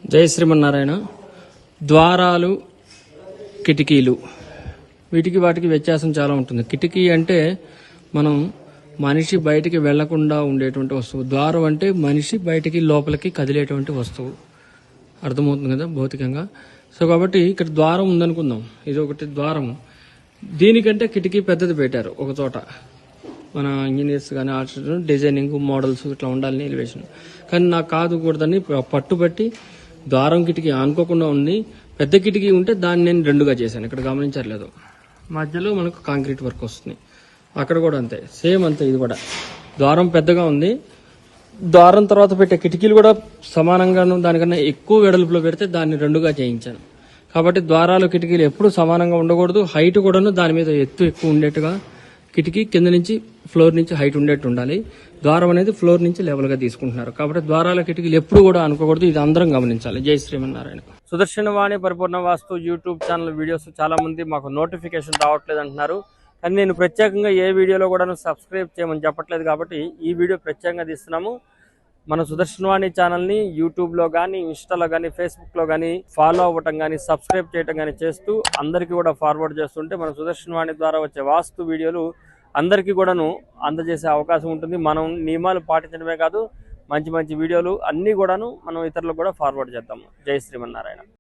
జై శ్రీమన్నారాయణ. ద్వారాలు, కిటికీలు, వీటికి వాటికి వ్యత్యాసం చాలా ఉంటుంది. కిటికీ అంటే మనం మనిషి బయటికి వెళ్లకుండా ఉండేటువంటి వస్తువు. ద్వారం అంటే మనిషి బయటికి లోపలికి కదిలేటువంటి వస్తువు. అర్థమవుతుంది కదా భౌతికంగా. సో కాబట్టి ఇక్కడ ద్వారం ఉందనుకుందాం, ఇది ఒకటి ద్వారం. దీనికంటే కిటికీ పెద్దది పెట్టారు ఒక చోట. మన ఇంజనీర్స్ కానీ ఆర్టిస్ట్ డిజైనింగ్ మోడల్స్ ఇట్లా ఉండాలని ఎలివేషన్. కానీ నాకు కాదు కూడదని పట్టుబట్టి ద్వారం కిటికీ ఆనుకోకుండా ఉంది. పెద్ద కిటికీ ఉంటే దాన్ని నేను రెండుగా చేశాను. ఇక్కడ గమనించట్లేదు, మధ్యలో మనకు కాంక్రీట్ వర్క్ వస్తుంది. అక్కడ కూడా అంతే, సేమ్ అంతే. ఇది కూడా ద్వారం పెద్దగా ఉంది. ద్వారం తర్వాత పెట్టే కిటికీలు కూడా సమానంగాను దానికన్నా ఎక్కువ వెడల్పులో పెడితే దాన్ని రెండుగా చేయించాను. కాబట్టి ద్వారాలు కిటికీలు ఎప్పుడు సమానంగా ఉండకూడదు. హైట్ కూడాను దాని మీద ఎత్తు ఎక్కువ ఉండేట్టుగా, కిటికీ కింద నుంచి ఫ్లోర్ నుంచి హైట్ ఉండేట్టు ఉండాలి. ద్వారం అనేది ఫ్లోర్ నుంచి లెవెల్గా తీసుకుంటున్నారు. కాబట్టి ద్వారాల కిటికీలు ఎప్పుడు కూడా అనుకోకూడదు. ఇది అందరం గమనించాలి. జై శ్రీమన్నారాయణ. సుదర్శన వాణి పరిపూర్ణ వాస్తు యూట్యూబ్ ఛానల్ వీడియోస్ చాలా మంది మాకు నోటిఫికేషన్ రావట్లేదు అంటున్నారు. కానీ నేను ప్రత్యేకంగా ఏ వీడియోలో కూడా సబ్స్క్రైబ్ చేయమని చెప్పట్లేదు. కాబట్టి ఈ వీడియో ప్రత్యేకంగా తీస్తున్నాము. మన సుదర్శనవాణి ఛానల్ని యూట్యూబ్లో కానీ, ఇన్స్టాలో కానీ, ఫేస్బుక్లో కానీ ఫాలో అవ్వటం కానీ, సబ్స్క్రైబ్ చేయటం కానీ చేస్తూ అందరికీ కూడా ఫార్వర్డ్ చేస్తుంటే మన సుదర్శనవాణి ద్వారా వచ్చే వాస్తు వీడియోలు అందరికీ కూడాను అందజేసే అవకాశం ఉంటుంది. మనం నియమాలు పాటించడమే కాదు, మంచి మంచి వీడియోలు అన్నీ కూడాను మనం ఇతరులకు కూడా ఫార్వర్డ్ చేద్దాము. జై శ్రీమన్నారాయణ.